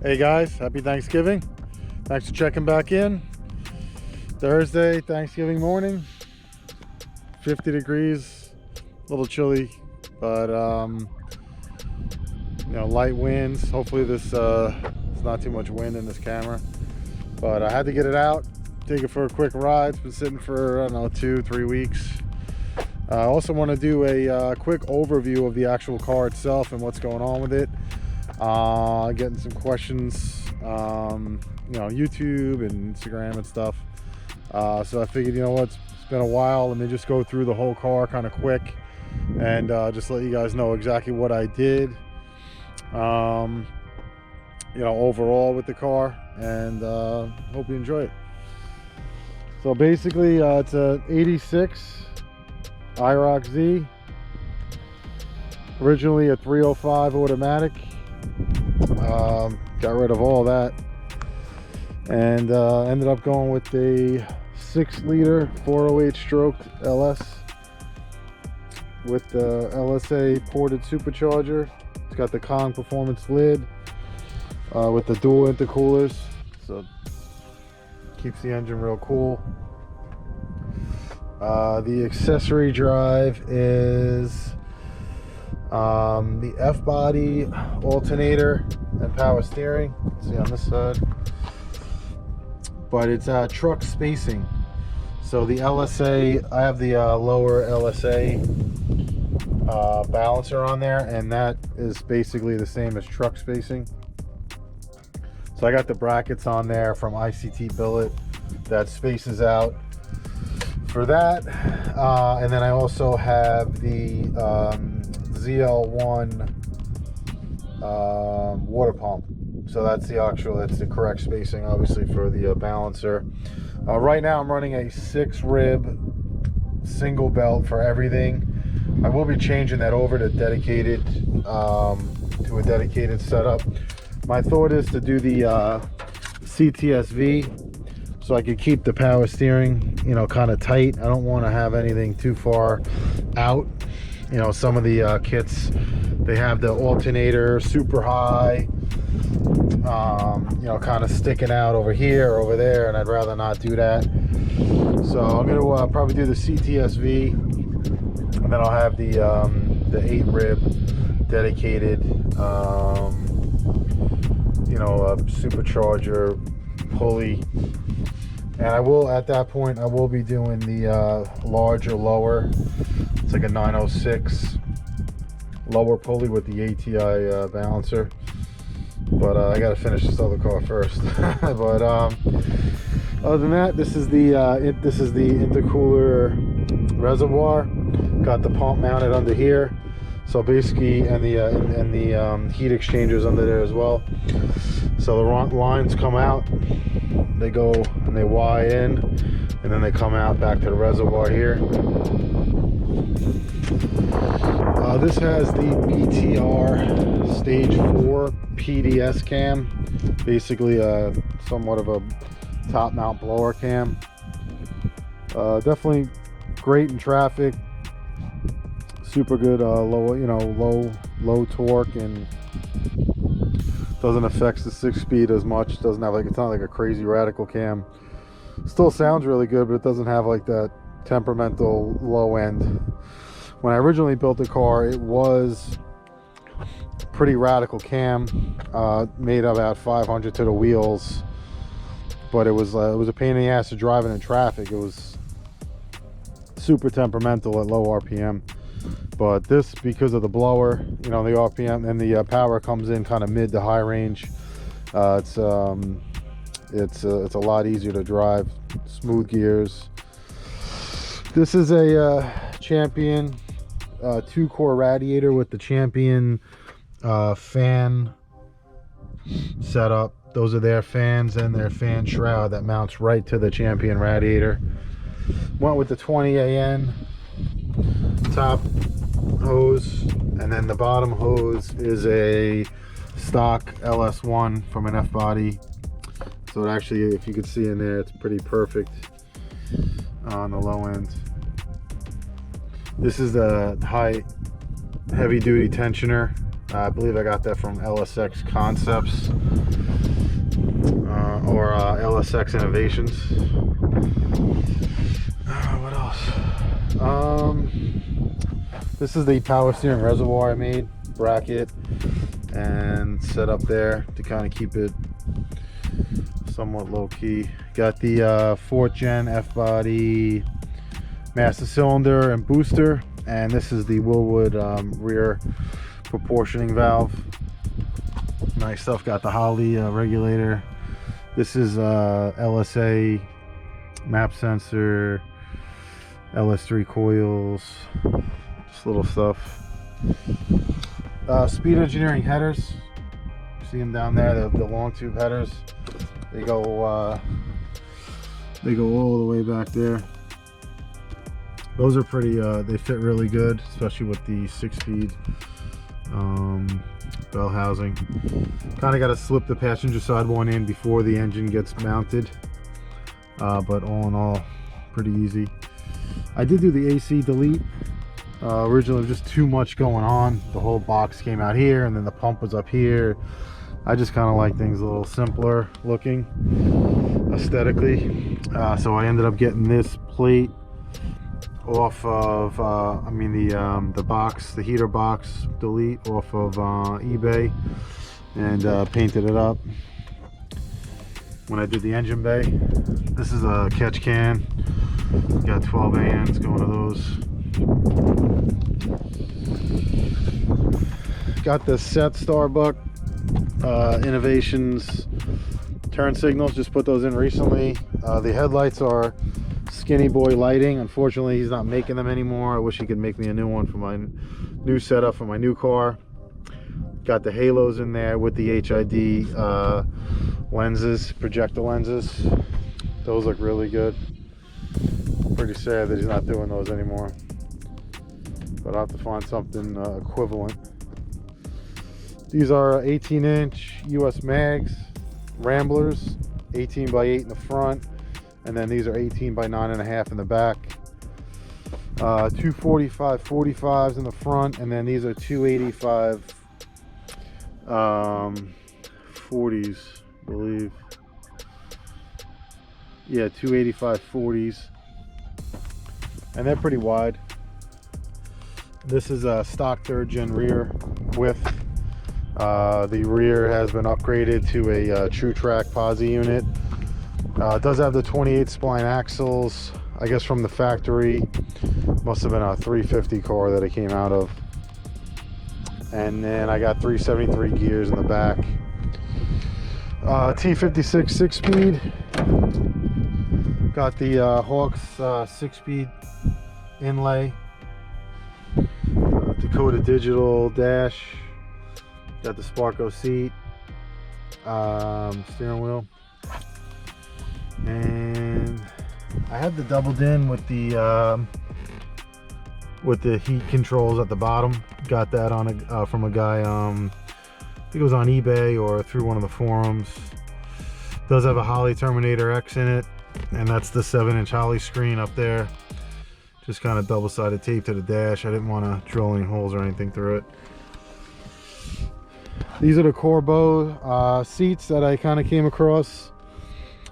Hey guys, happy Thanksgiving. Thanks for checking back in. Thursday, Thanksgiving morning, 50 degrees, a little chilly, but light winds. Hopefully there's not too much wind in this camera, but I had to get it out, take it for a quick ride. It's been sitting for, I don't know, 2-3 weeks. I also want to do a quick overview of the actual car itself and what's going on with it. Getting some questions, YouTube and Instagram and stuff. So I figured, it's been a while. Let me just go through the whole car kind of quick and just let you guys know exactly what I did, overall with the car, and hope you enjoy it. So basically, it's a 86 IROC-Z, originally a 305 automatic. Got rid of all that and ended up going with a 6-liter 408 stroke LS with the LSA ported supercharger. It's got the Kong performance lid with the dual intercoolers, so keeps the engine real cool. The accessory drive is the F-body alternator and power steering. See on this side, but it's truck spacing. So the LSA, I have the lower LSA balancer on there, and that is basically the same as truck spacing. So I got the brackets on there from ICT Billet that spaces out for that, and then I also have the ZL1 water pump. So that's the correct spacing, obviously, for the balancer. Right now I'm running a 6-rib single belt for everything. I will be changing that over to dedicated, to a dedicated setup. My thought is to do the CTSV, so I could keep the power steering, kind of tight. I don't want to have anything too far out. Some of the kits, they have the alternator super high, kind of sticking out over here or over there, and I'd rather not do that. So I'm going to probably do the CTSV, and then I'll have the 8-rib dedicated, supercharger pulley. And I will, at that point, I will be doing the larger lower. It's like a 906 lower pulley with the ATI balancer. But I got to finish this other car first. But other than that, this is the intercooler reservoir. Got the pump mounted under here. So basically, and the heat exchangers under there as well. So the lines come out, they go and they Y in, and then they come out back to the reservoir here. This has the BTR Stage 4 PDS cam, basically somewhat of a top mount blower cam. Definitely great in traffic. Super good low torque, and doesn't affect the 6-speed as much. Doesn't have it's not like a crazy radical cam. Still sounds really good, but it doesn't have like that temperamental low end. When I originally built the car, it was pretty radical cam, made about 500 to the wheels, but it was a pain in the ass to driving in traffic. It was super temperamental at low RPM. But this, because of the blower, the RPM and the power comes in kind of mid to high range, it's a lot easier to drive. Smooth gears. This is a Champion 2-core radiator with the Champion fan setup. Those are their fans and their fan shroud that mounts right to the Champion radiator. Went with the 20 AN top hose, and then the bottom hose is a stock LS1 from an F-body. So it actually, if you could see in there, it's pretty perfect on the low end. This is the heavy duty tensioner. I believe I got that from LSX Concepts or LSX Innovations. What else? This is the power steering reservoir I made, bracket, and set up there to kind of keep it somewhat low key. Got the 4th gen F-body master cylinder and booster, and this is the Willwood rear proportioning valve. Nice stuff. Got the Holley regulator. This is LSA map sensor, LS3 coils, just little stuff. Speed Engineering headers. See them down there, the long tube headers. They go all the way back there. Those are pretty, they fit really good, especially with the 6-speed bell housing. Kind of got to slip the passenger side one in before the engine gets mounted, but all in all, pretty easy. I did do the AC delete. Originally, just too much going on. The whole box came out here, and then the pump was up here. I just kind of like things a little simpler looking aesthetically. So I ended up getting this plate off of the box, the heater box delete off of eBay, and painted it up. When I did the engine bay, this is a catch can. Got 12 ANs going to those. Got the Set Starbuck Innovations turn signals, just put those in recently. The headlights are Skinny Boy lighting. Unfortunately, he's not making them anymore. I wish he could make me a new one for my new setup for my new car. Got the halos in there with the HID lenses, projector lenses. Those look really good. Pretty sad that he's not doing those anymore, but I'll have to find something equivalent. These are 18-inch US mags, Ramblers, 18 by 8 in the front, and then these are 18 by 9.5 in the back. 245 45s in the front, and then these are 285 40s, I believe. Yeah, 285 40s, and they're pretty wide. This is a stock 3rd gen rear width. The rear has been upgraded to a True Track posi unit. It does have the 28 spline axles, I guess from the factory. Must have been a 350 car that it came out of. And then I got 373 gears in the back. T56 6-speed. Got the Hawks 6-speed inlay. Dakota Digital dash. Got the Sparco seat, steering wheel, and I had the doubled in with the heat controls at the bottom. Got that on from a guy, I think it was on eBay or through one of the forums. Does have a Holley Terminator X in it, and that's the 7-inch Holley screen up there. Just kind of double-sided tape to the dash. I didn't want to drill any holes or anything through it. These are the Corbeau seats that I kind of came across.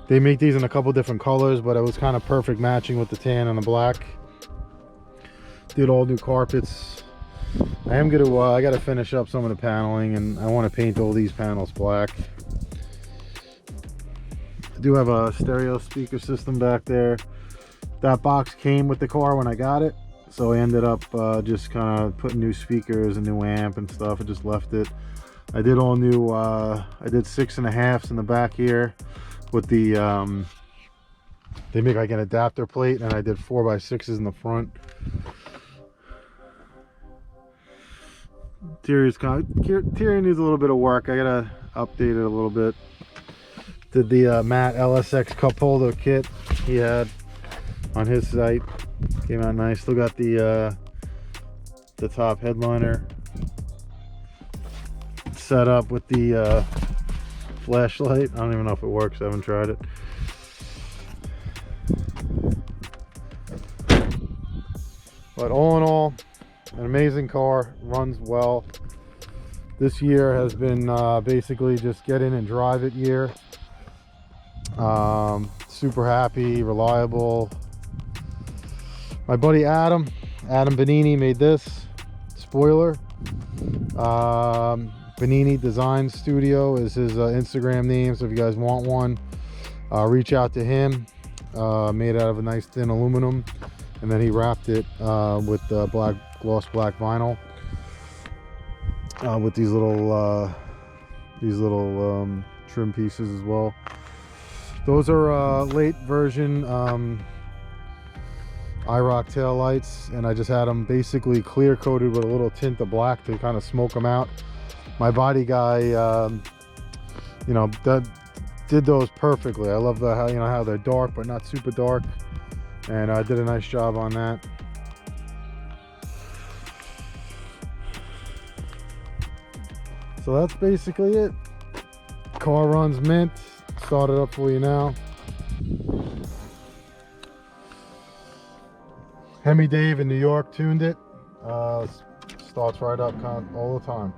They make these in a couple different colors, but it was kind of perfect matching with the tan and the black. Did all new carpets. I am gonna I gotta finish up some of the paneling, and I want to paint all these panels black. I do have a stereo speaker system back there. That box came with the car when I got it, so I ended up just kind of putting new speakers and new amp and stuff. I just left it. I did all new, I did 6.5s in the back here with the, they make like an adapter plate, and I did 4x6s in the front. Interior needs a little bit of work. I gotta update it a little bit. Did the Matt LSX cup holder kit he had on his site. Came out nice. Still got the top headliner set up with the flashlight. I don't even know if it works. I haven't tried it. But all in all, an amazing car. Runs well. This year has been basically just get in and drive it year. Super happy, reliable. My buddy Adam Benini made this spoiler. Benini Design Studio is his Instagram name, so if you guys want one, reach out to him. Made out of a nice thin aluminum, and then he wrapped it with gloss black vinyl with these little trim pieces as well. Those are late version IROC tail lights, and I just had them basically clear coated with a little tint of black to kind of smoke them out. My body guy, you know, that did those perfectly. I love how, you know, how they're dark but not super dark, and I did a nice job on that. So that's basically it. Car runs mint. Start it up for you now. Hemi Dave in New York tuned it. Starts right up all the time.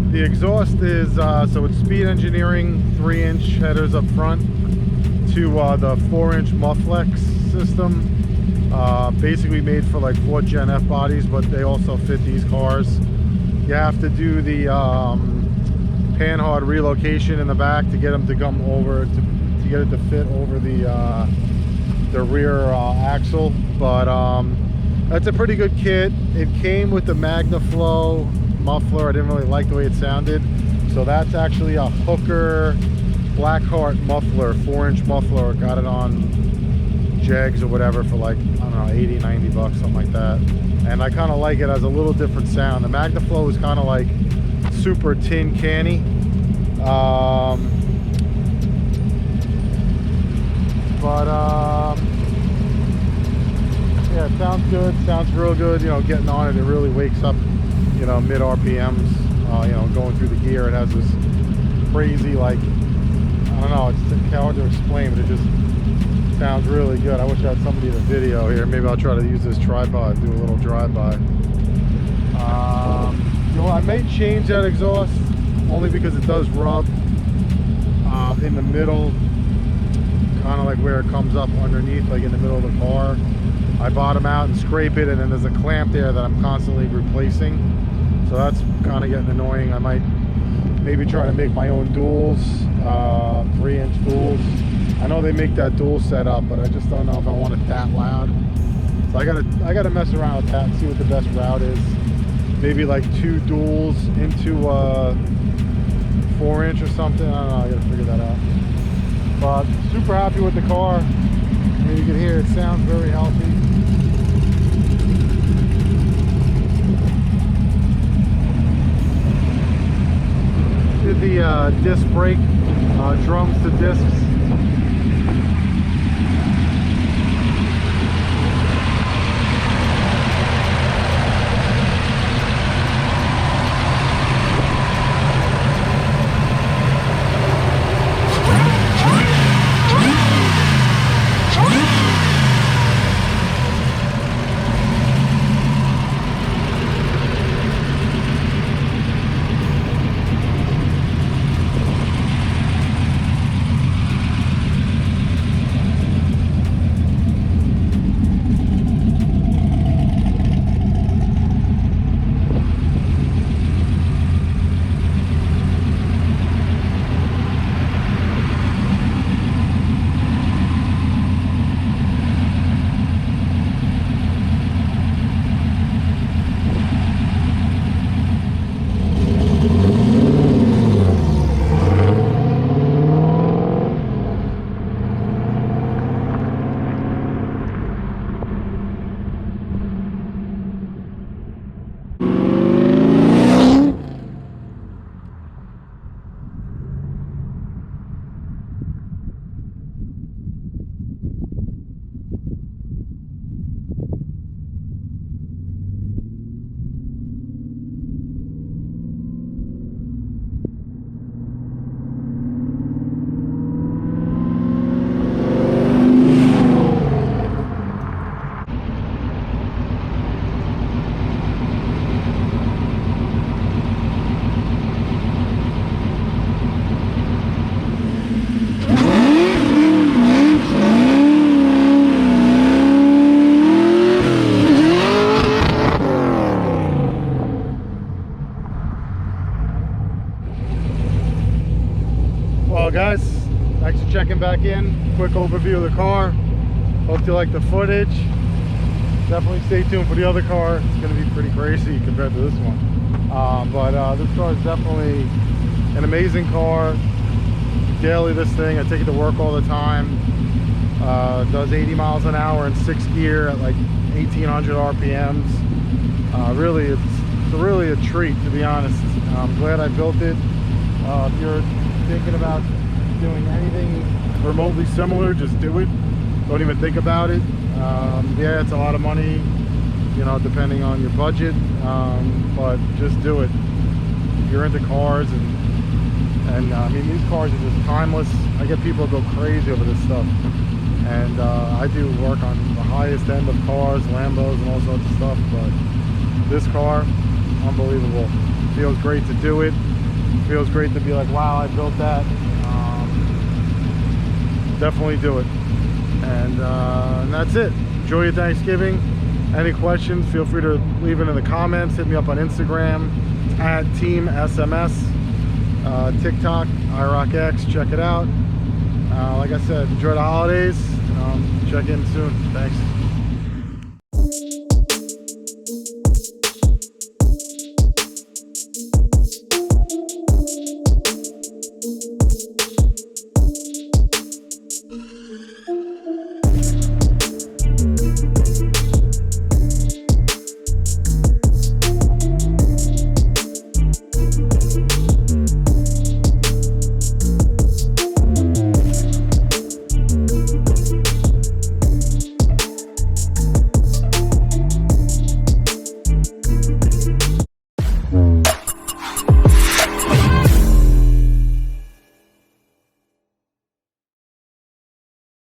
The exhaust is, so it's Speed Engineering 3-inch headers up front to the 4-inch Mufflex system. Basically made for like Ford Gen F bodies, but they also fit these cars. You have to do the panhard relocation in the back to get them to come over, to get it to fit over the rear axle. But that's a pretty good kit. It came with the MagnaFlow muffler. I didn't really like the way it sounded, so that's actually a Hooker Blackheart muffler, 4-inch muffler. Got it on Jegs or whatever for like, I don't know, 80, 90 bucks, something like that. And I kind of like it as a little different sound. The MagnaFlow is kind of like super tin canny. Yeah, it sounds good, sounds real good. You know, getting on it, it really wakes up, you know, mid RPMs, you know, going through the gear. It has this crazy, like, I don't know, it's hard to explain, but it just sounds really good. I wish I had somebody in the video here. Maybe I'll try to use this tripod, do a little drive-by. You know, I may change that exhaust only because it does rub in the middle, kind of like where it comes up underneath, like in the middle of the car. I bottom out and scrape it, and then there's a clamp there that I'm constantly replacing. So that's kind of getting annoying. I might maybe try to make my own duals, 3-inch duals. I know they make that dual setup, but I just don't know if I want it that loud. So I gotta mess around with that and see what the best route is. Maybe like 2 duals into a 4-inch or something. I don't know, I gotta figure that out. But super happy with the car. I mean, you can hear it sounds very healthy. Did the disc brake, drums to discs. checking back in. Quick overview of the car. Hope you like the footage. Definitely stay tuned for the other car. It's going to be pretty crazy compared to this one. But this car is definitely an amazing car. Daily this thing, I take it to work all the time. Does 80 miles an hour in 6th gear at like 1800 RPMs. Really, it's really a treat, to be honest. I'm glad I built it. If you're thinking about doing anything remotely similar, just do it. Don't even think about it. Yeah, it's a lot of money, you know, depending on your budget, but just do it. If you're into cars, and I mean, these cars are just timeless. I get people who go crazy over this stuff, and I do work on the highest end of cars, Lambos and all sorts of stuff, but this car, unbelievable. Feels great to do it. Feels great to be like, wow, I built that. Definitely do it. And that's it. Enjoy your Thanksgiving. Any questions, feel free to leave it in the comments. Hit me up on Instagram at Team SMS, TikTok, IROC-X. Check it out. Like I said, enjoy the holidays. Check in soon. Thanks.